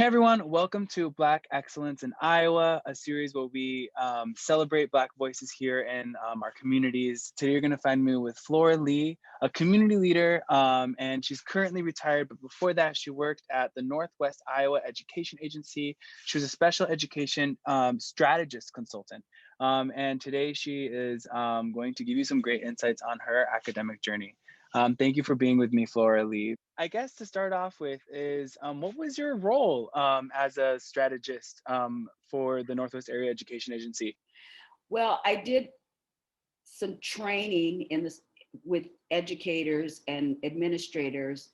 Hey everyone, welcome to Black Excellence in Iowa, a series where we celebrate Black voices here in our communities. Today you're going to find me with Flora Lee, a community leader, and she's currently retired, but before that she worked at the Northwest Iowa Education Agency. She was a special education strategist consultant. And today she is going to give you some great insights on her academic journey. Thank you for being with me, Flora Lee. I guess to start off with is what was your role as a strategist for the Northwest Area Education Agency? Well, I did some training with educators and administrators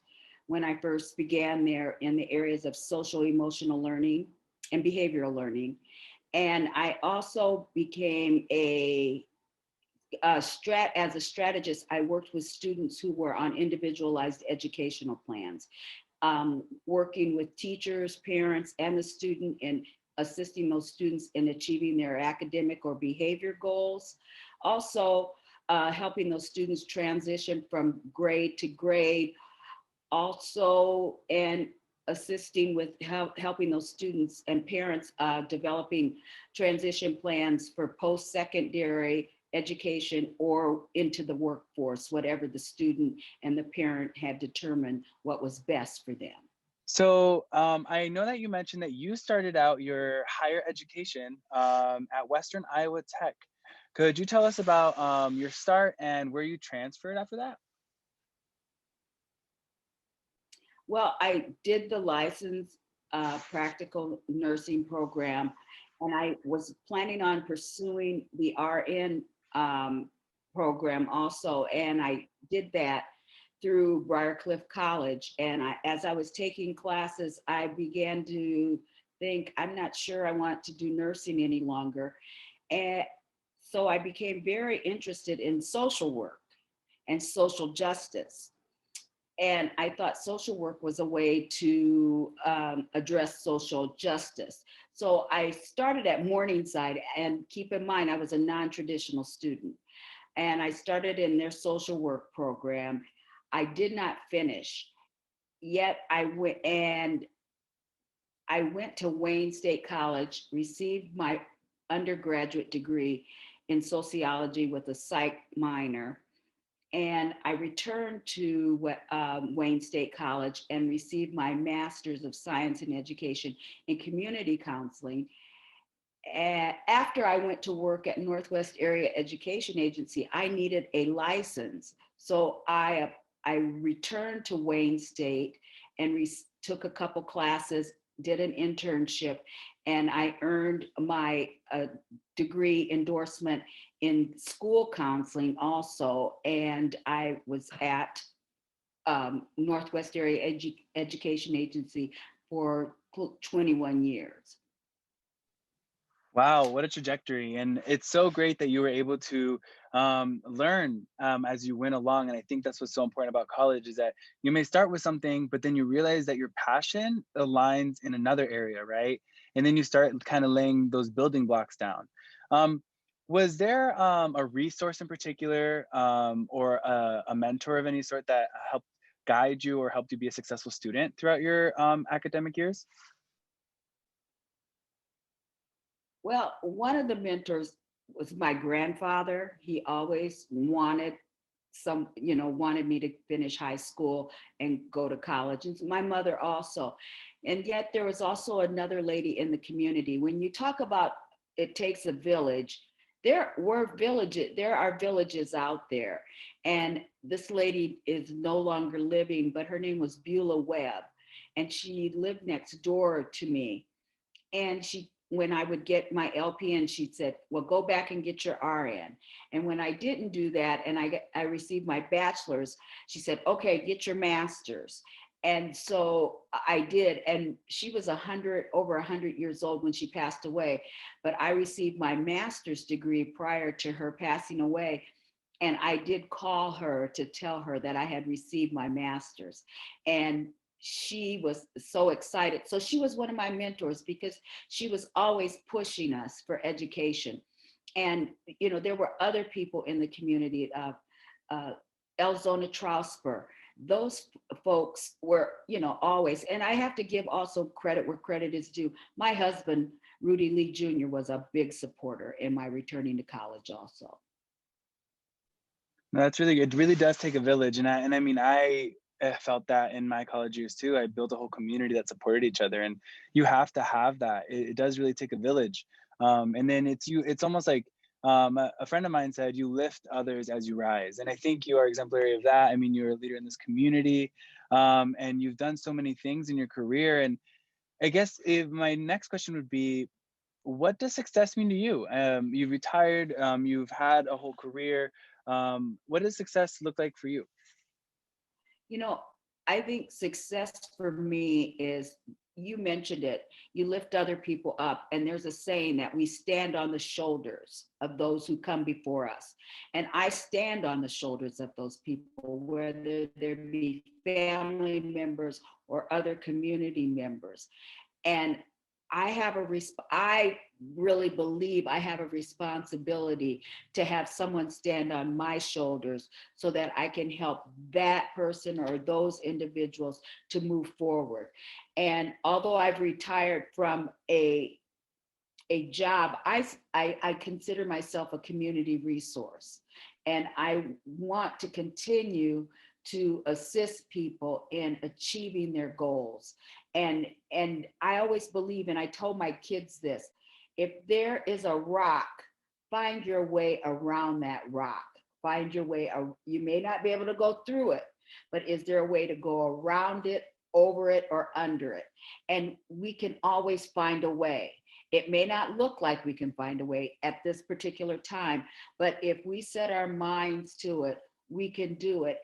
when I first began there in the areas of social emotional learning and behavioral learning. And I also became as a strategist. I worked with students who were on individualized educational plans, working with teachers, parents, and the student in assisting those students in achieving their academic or behavior goals. Also, helping those students transition from grade to grade. Also, and assisting with helping those students and parents developing transition plans for post-secondary education or into the workforce, whatever the student and the parent had determined what was best for them. So I know that you mentioned that you started out your higher education at Western Iowa Tech. Could you tell us about your start and where you transferred after that? Well, I did the license practical nursing program, and I was planning on pursuing the RN program also. And I did that through Briarcliff College. And as I was taking classes, I began to think, I'm not sure I want to do nursing any longer. And so I became very interested in social work and social justice. And I thought social work was a way to address social justice. So I started at Morningside, and keep in mind, I was a non-traditional student. And I started in their social work program. I did not finish, yet I went to Wayne State College, received my undergraduate degree in sociology with a psych minor, and I returned to Wayne State College and received my Master's of Science in Education in Community Counseling. And after I went to work at Northwest Area Education Agency, I needed a license. So I returned to Wayne State and took a couple classes, did an internship, and I earned my degree endorsement in school counseling also. And I was at Northwest Area Education Agency for 21 years. Wow, what a trajectory. And it's so great that you were able to learn as you went along. And I think that's what's so important about college is that you may start with something, but then you realize that your passion aligns in another area, right? And then you start kind of laying those building blocks down. Um, was there a resource in particular or a mentor of any sort that helped guide you or helped you be a successful student throughout your academic years? Well, one of the mentors was my grandfather. He always wanted me to finish high school and go to college. And my mother also. And yet there was also another lady in the community. When you talk about it takes a village, there are villages out there. And this lady is no longer living, but her name was Beulah Webb. And she lived next door to me. And when I would get my LPN, she said, well, go back and get your RN. And when I didn't do that and I received my bachelor's, she said, okay, get your master's. And so I did. And she was over 100 years old when she passed away. But I received my master's degree prior to her passing away. And I did call her to tell her that I had received my master's. And she was so excited. So she was one of my mentors because she was always pushing us for education. And, there were other people in the community, Elzona Trausper, those folks were, always, and I have to give also credit where credit is due. My husband, Rudy Lee Jr., was a big supporter in my returning to college also. No, that's really good. It really does take a village. I mean, I felt that in my college years too. I built a whole community that supported each other, and you have to have that. It does really take a village. And then it's almost like a friend of mine said, you lift others as you rise. And I think you are exemplary of that. I mean, you're a leader in this community, and you've done so many things in your career. And I guess if my next question would be, what does success mean to you? You've retired, you've had a whole career. What does success look like for you? You know, I think success for me is, you mentioned it, you lift other people up. And there's a saying that we stand on the shoulders of those who come before us. And I stand on the shoulders of those people, whether there be family members or other community members. And I really believe I have a responsibility to have someone stand on my shoulders so that I can help that person or those individuals to move forward. And although I've retired from a job, I consider myself a community resource. And I want to continue to assist people in achieving their goals. And I always believe, and I told my kids this, if there is a rock, find your way around that rock. Find your way. You may not be able to go through it, but is there a way to go around it, over it, or under it? And we can always find a way. It may not look like we can find a way at this particular time, but if we set our minds to it, we can do it.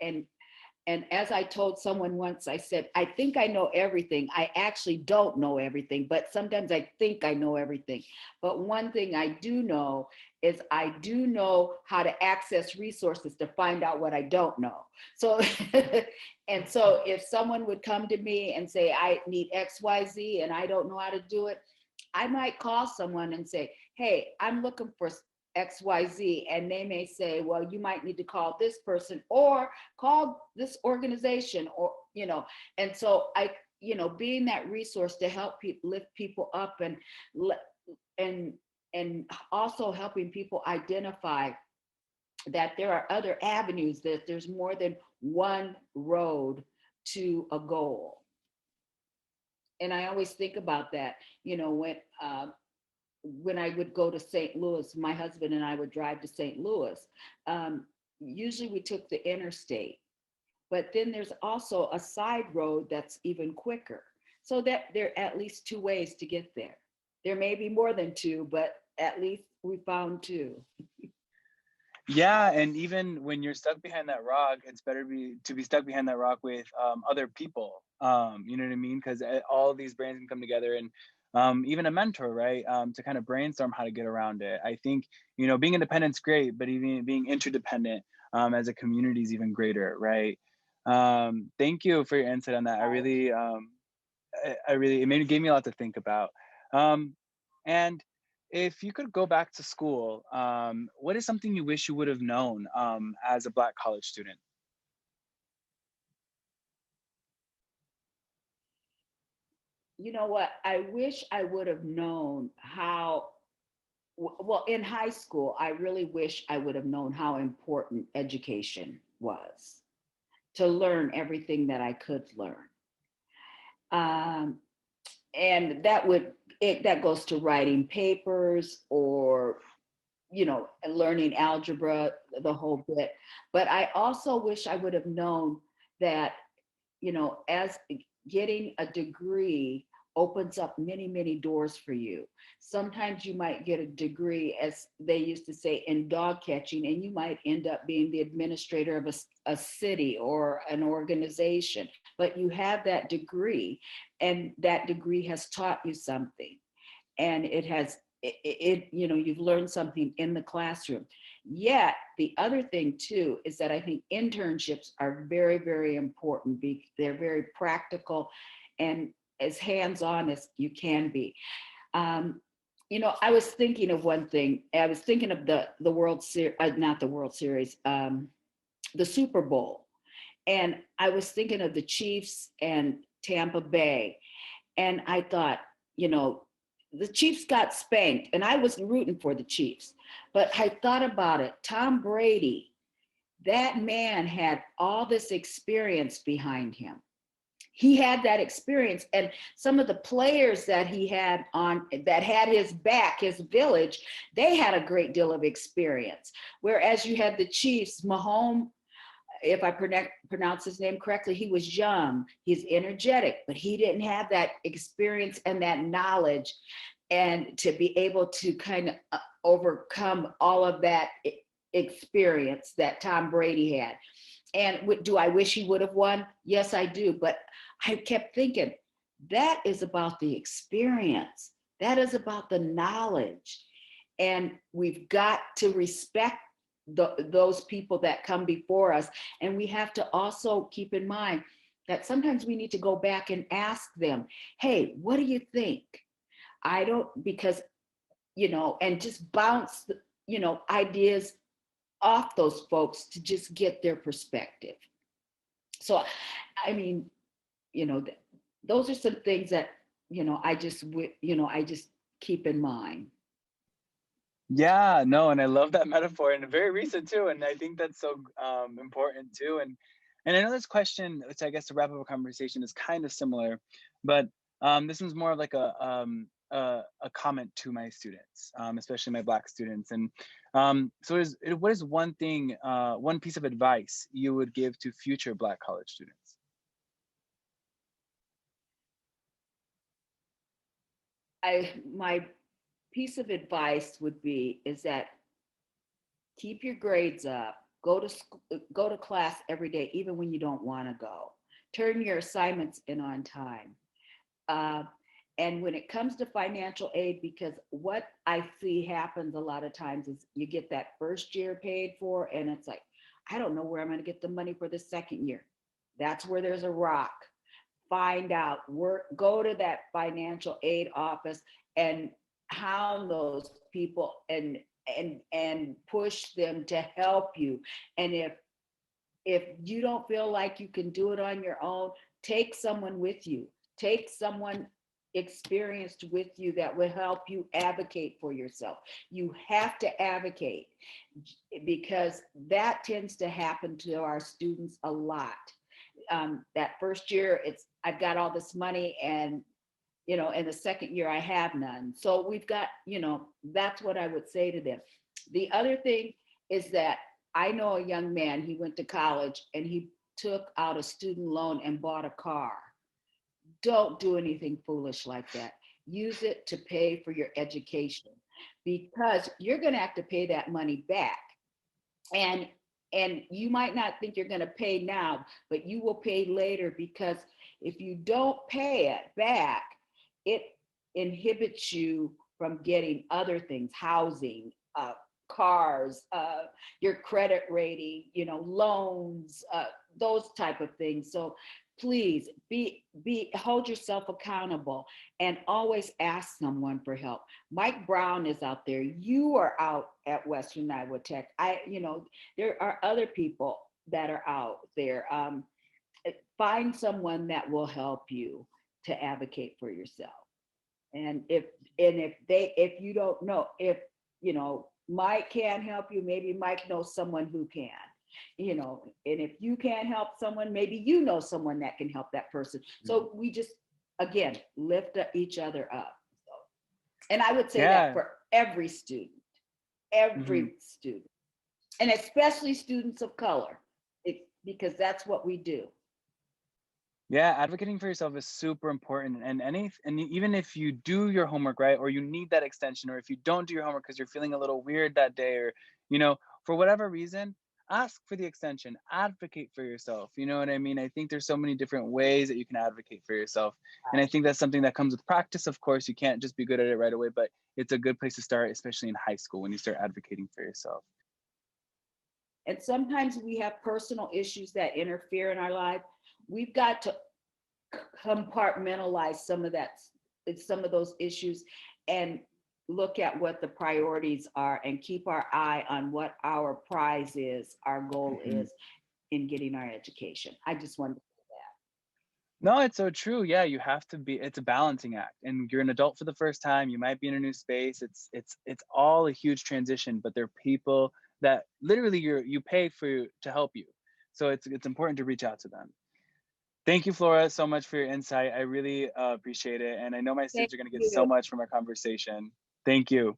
And as I told someone once, I said, I think I know everything. I actually don't know everything, but sometimes I think I know everything. But one thing I do know is I do know how to access resources to find out what I don't know. So, and so if someone would come to me and say, I need X, Y, Z, and I don't know how to do it, I might call someone and say, hey, I'm looking for XYZ. And they may say, well, you might need to call this person or call this organization, or, and so being that resource to help lift people up and also helping people identify that there are other avenues, that there's more than one road to a goal. And I always think about that, when I would go to St. Louis, my husband and I would drive to St. Louis. Usually we took the interstate, but then there's also a side road that's even quicker. So that there are at least two ways to get there. There may be more than two, but at least we found two. Yeah, and even when you're stuck behind that rock, it's better to be stuck behind that rock with other people. You know what I mean? Because all of these brains can come together, and even a mentor, right? To kind of brainstorm how to get around it. I think being independent is great, but even being interdependent as a community is even greater, right? Thank you for your insight on that. I really gave me a lot to think about. And if you could go back to school, what is something you wish you would have known as a Black college student? You know what? I wish I would have known how, well, in high school, I really wish I would have known how important education was, to learn everything that I could learn. Um, and that goes to writing papers, or learning algebra, the whole bit. But I also wish I would have known that, as getting a degree opens up many, many doors for you. Sometimes you might get a degree, as they used to say, in dog catching, and you might end up being the administrator of a city or an organization, but you have that degree, and that degree has taught you something. And you've learned something in the classroom. Yet the other thing too is that I think internships are very, very important. They're very practical and as hands-on as you can be. I was thinking of one thing. I was thinking of the World Series, not the World Series, the Super Bowl. And I was thinking of the Chiefs and Tampa Bay. And I thought, you know, the Chiefs got spanked and I was rooting for the Chiefs. But I thought about it. Tom Brady, that man had all this experience behind him. He had that experience, and some of the players that he had on that had his back, his village, they had a great deal of experience. Whereas you had the Chiefs, Mahomes, if I pronounce his name correctly, he was young, he's energetic, but he didn't have that experience and that knowledge, and to be able to kind of overcome all of that experience that Tom Brady had. And do I wish he would have won? Yes, I do. But I kept thinking, that is about the experience. That is about the knowledge. And we've got to respect those people that come before us. And we have to also keep in mind that sometimes we need to go back and ask them, hey, what do you think? I don't, because, you know, and just bounce, you know, ideas off those folks to just get their perspective. So, I mean, you know, those are some things that, you know, I just keep in mind. Yeah, no, and I love that metaphor, and very recent too. And I think that's so important too. And I know this question, which I guess to wrap up a conversation, is kind of similar, but this one's more of like a comment to my students, especially my Black students. And so, what is one thing, one piece of advice you would give to future Black college students? My piece of advice would be is that keep your grades up, go to class every day, even when you don't want to go. Turn your assignments in on time. Uh, and when it comes to financial aid, because what I see happens a lot of times is you get that first year paid for, and it's like, I don't know where I'm going to get the money for the second year. That's where there's a rock. Find out, go to that financial aid office and hound those people and push them to help you. And if you don't feel like you can do it on your own, take someone with you. Take someone experienced with you that will help you advocate for yourself. You have to advocate, because that tends to happen to our students a lot. That first year, it's I've got all this money, and you know, and the second year I have none. So we've got, you know, that's what I would say to them. The other thing is that I know a young man, he went to college and he took out a student loan and bought a car. Don't do anything foolish like that. Use it to pay for your education, because you're going to have to pay that money back. And you might not think you're going to pay now, but you will pay later, because if you don't pay it back, it inhibits you from getting other things, housing, cars, your credit rating, you know, loans, those type of things. So please hold yourself accountable and always ask someone for help. Mike Brown is out there. You are out at Western Iowa Tech. You know, there are other people that are out there. Find someone that will help you to advocate for yourself. And if you don't know, if you know Mike can't help you, maybe Mike knows someone who can. You know, and if you can't help someone, maybe you know someone that can help that person. So we just, again, lift each other up. So, and I would say that for every student, student, and especially students of color, because that's what we do. Yeah, advocating for yourself is super important. And even if you do your homework, right, or you need that extension, or if you don't do your homework because you're feeling a little weird that day, or, you know, for whatever reason, ask for the extension, advocate for yourself. You know what I mean? I think there's so many different ways that you can advocate for yourself. And I think that's something that comes with practice. Of course, you can't just be good at it right away, but it's a good place to start, especially in high school when you start advocating for yourself. And sometimes we have personal issues that interfere in our life. We've got to compartmentalize some of those issues and look at what the priorities are and keep our eye on what our prize is, our goal is. in getting our education. I just wanted to say No, it's so true. Yeah, you have to be, it's a balancing act. And you're an adult for the first time, you might be in a new space. It's all a huge transition, but there are people that literally you pay for to help you. So it's important to reach out to them. Thank you, Flora, so much for your insight. I really appreciate it. And I know my that. Thank students are going to get so you. much from our conversation. Thank you.